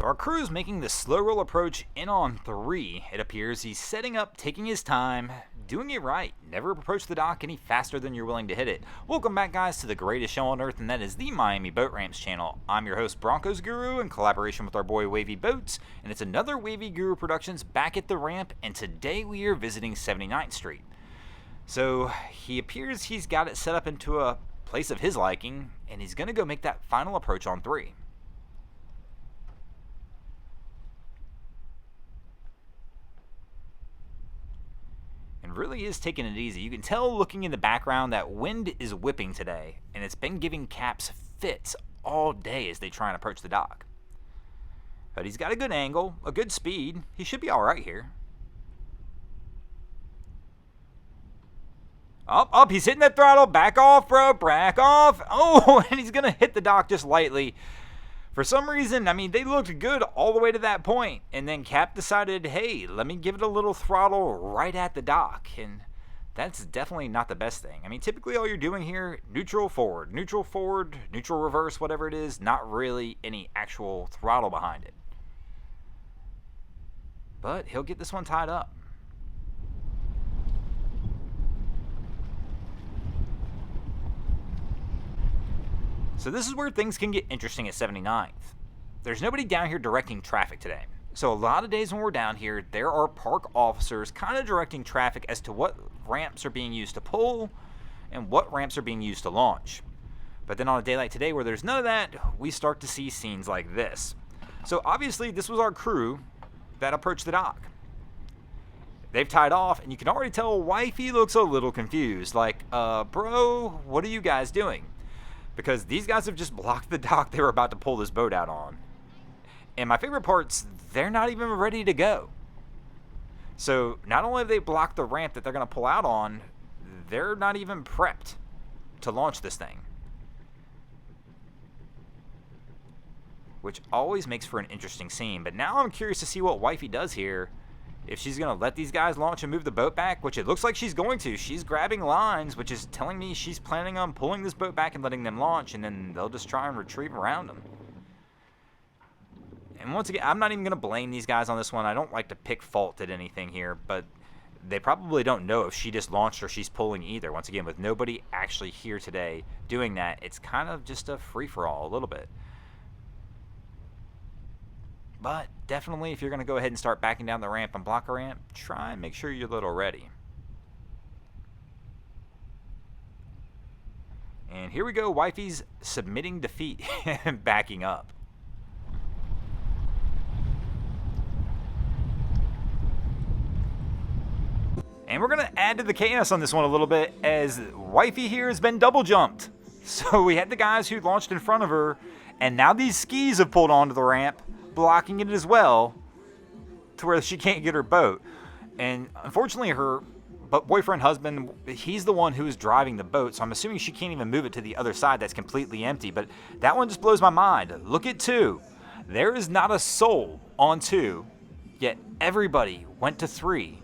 So our crew's making the slow roll approach in on 3. It appears he's setting up, taking his time, doing it right. Never approach the dock any faster than you're willing to hit it. Welcome back, guys, to the greatest show on earth, and that is the Miami Boat Ramps channel. I'm your host, Broncos Guru, in collaboration with our boy Wavy Boats, and it's another Wavy Guru Productions back at the ramp, and today we are visiting 79th Street. So he appears he's got it set up into a place of his liking, and he's going to go make that final approach on 3. And really is taking it easy. You can tell looking in the background that wind is whipping today, and it's been giving caps fits all day as they try and approach the dock. But he's got a good angle, a good speed. He should be all right here. Up, he's hitting that throttle. Back off, bro, back off. Oh, and he's going to hit the dock just lightly. For some reason, I mean, they looked good all the way to that point, and then Cap decided, hey, let me give it a little throttle right at the dock, and that's definitely not the best thing. I mean, typically all you're doing here, neutral forward, neutral reverse, whatever it is, not really any actual throttle behind it. But he'll get this one tied up. So this is where things can get interesting at 79th. There's nobody down here directing traffic today. So a lot of days when we're down here, there are park officers kind of directing traffic as to what ramps are being used to pull and what ramps are being used to launch. But then on a day like today where there's none of that, we start to see scenes like this. So obviously this was our crew that approached the dock. They've tied off, and you can already tell Wifey looks a little confused. Like, bro, what are you guys doing? Because these guys have just blocked the dock they were about to pull this boat out on. And my favorite part's, they're not even ready to go. So not only have they blocked the ramp that they're going to pull out on, they're not even prepped to launch this thing. Which always makes for an interesting scene. But now I'm curious to see what Wifey does here. If she's going to let these guys launch and move the boat back, which it looks like she's going to. She's grabbing lines, which is telling me she's planning on pulling this boat back and letting them launch, and then they'll just try and retrieve around them. And once again, I'm not even going to blame these guys on this one. I don't like to pick fault at anything here, but they probably don't know if she just launched or she's pulling either. Once again, with nobody actually here today doing that, it's kind of just a free-for-all a little bit. But definitely, if you're going to go ahead and start backing down the ramp and block a ramp, try and make sure you're a little ready. And here we go. Wifey's submitting defeat and backing up. And we're going to add to the chaos on this one a little bit, as Wifey here has been double jumped. So we had the guys who launched in front of her, and now these skis have pulled onto the ramp, blocking it as well, to where she can't get her boat. And unfortunately, her boyfriend, husband, he's the one who is driving the boat, so I'm assuming she can't even move it to the other side that's completely empty. But that one just blows my mind. Look at 2. There is not a soul on 2, yet everybody went to 3,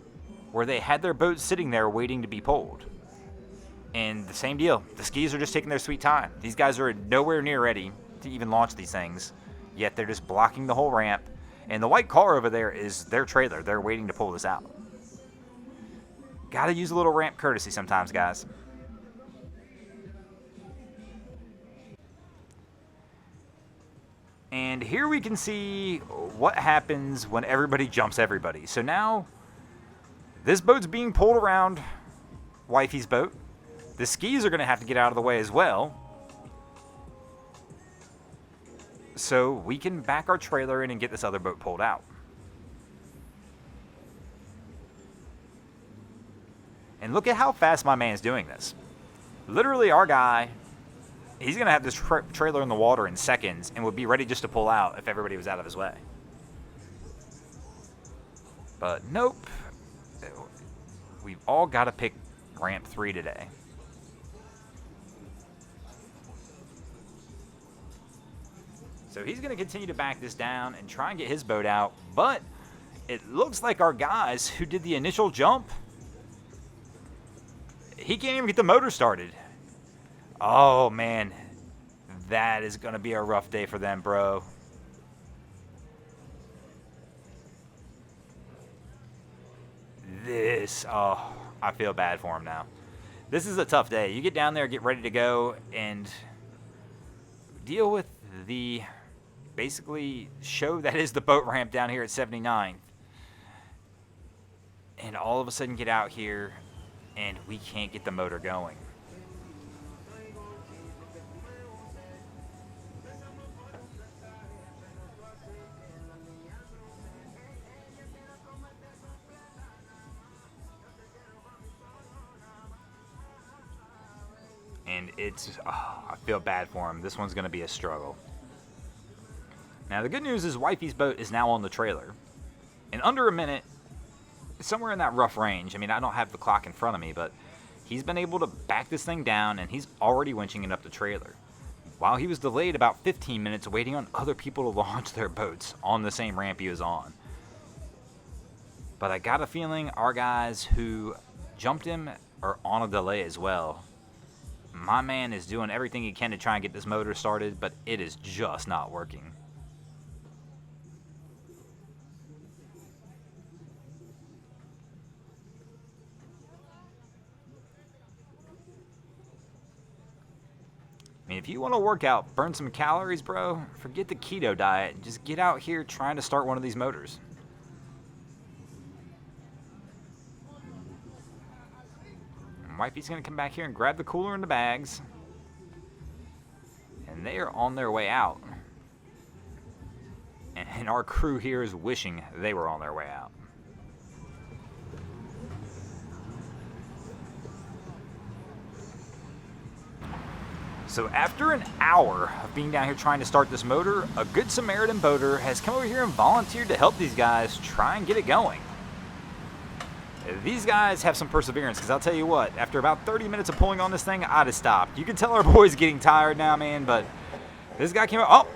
where they had their boat sitting there waiting to be pulled. And the same deal. The skis are just taking their sweet time. These guys are nowhere near ready to even launch these things, yet they're just blocking the whole ramp. And the white car over there is their trailer. They're waiting to pull this out. Gotta use a little ramp courtesy sometimes, guys. And here we can see what happens when everybody jumps everybody. So now, this boat's being pulled around Wifey's boat. The skis are going to have to get out of the way as well, so we can back our trailer in and get this other boat pulled out. And look at how fast my man's doing this. Literally, our guy, he's going to have this trailer in the water in seconds and would be ready just to pull out if everybody was out of his way. But nope. We've all got to pick ramp 3 today. So he's going to continue to back this down and try and get his boat out. But it looks like our guys who did the initial jump, he can't even get the motor started. Oh, man. That is going to be a rough day for them, bro. I feel bad for him now. This is a tough day. You get down there, get ready to go, and deal with the basically show that is the boat ramp down here at 79th. And all of a sudden get out here, and we can't get the motor going. And I feel bad for him. This one's going to be a struggle. Now, the good news is Wifey's boat is now on the trailer. In under a minute, somewhere in that rough range. I mean, I don't have the clock in front of me, but he's been able to back this thing down, and he's already winching it up the trailer. While he was delayed about 15 minutes waiting on other people to launch their boats on the same ramp he was on. But I got a feeling our guys who jumped him are on a delay as well. My man is doing everything he can to try and get this motor started, but it is just not working. I mean, if you want to work out, burn some calories, bro, forget the keto diet and just get out here trying to start one of these motors. Wifey's going to come back here and grab the cooler and the bags. And they are on their way out. And our crew here is wishing they were on their way out. So after an hour of being down here trying to start this motor, a good Samaritan boater has come over here and volunteered to help these guys try and get it going. These guys have some perseverance, because I'll tell you what, after about 30 minutes of pulling on this thing, I'd have stopped. You can tell our boy's getting tired now, man, but this guy came up,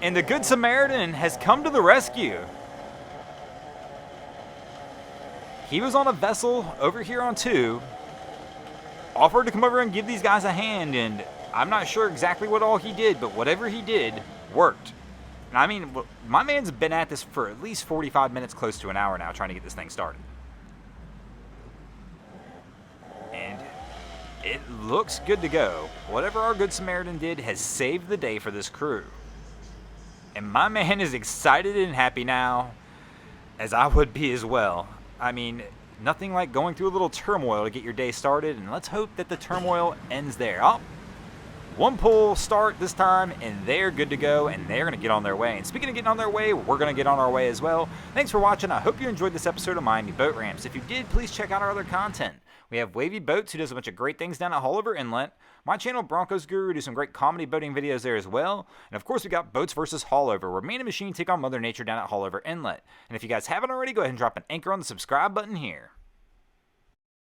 and the good Samaritan has come to the rescue. He was on a vessel over here on 2, offered to come over and give these guys a hand, and I'm not sure exactly what all he did, but whatever he did worked. And I mean, my man's been at this for at least 45 minutes, close to an hour now, trying to get this thing started. And it looks good to go. Whatever our good Samaritan did has saved the day for this crew. And my man is excited and happy now, as I would be as well. I mean, nothing like going through a little turmoil to get your day started, and let's hope that the turmoil ends there. One pull start this time, and they're good to go, and they're going to get on their way. And speaking of getting on their way, we're going to get on our way as well. Thanks for watching. I hope you enjoyed this episode of Miami Boat Ramps. If you did, please check out our other content. We have Wavy Boats, who does a bunch of great things down at Haulover Inlet. My channel, Broncos Guru, do some great comedy boating videos there as well. And of course, we got Boats vs. Haulover, where man and machine take on Mother Nature down at Haulover Inlet. And if you guys haven't already, go ahead and drop an anchor on the subscribe button here.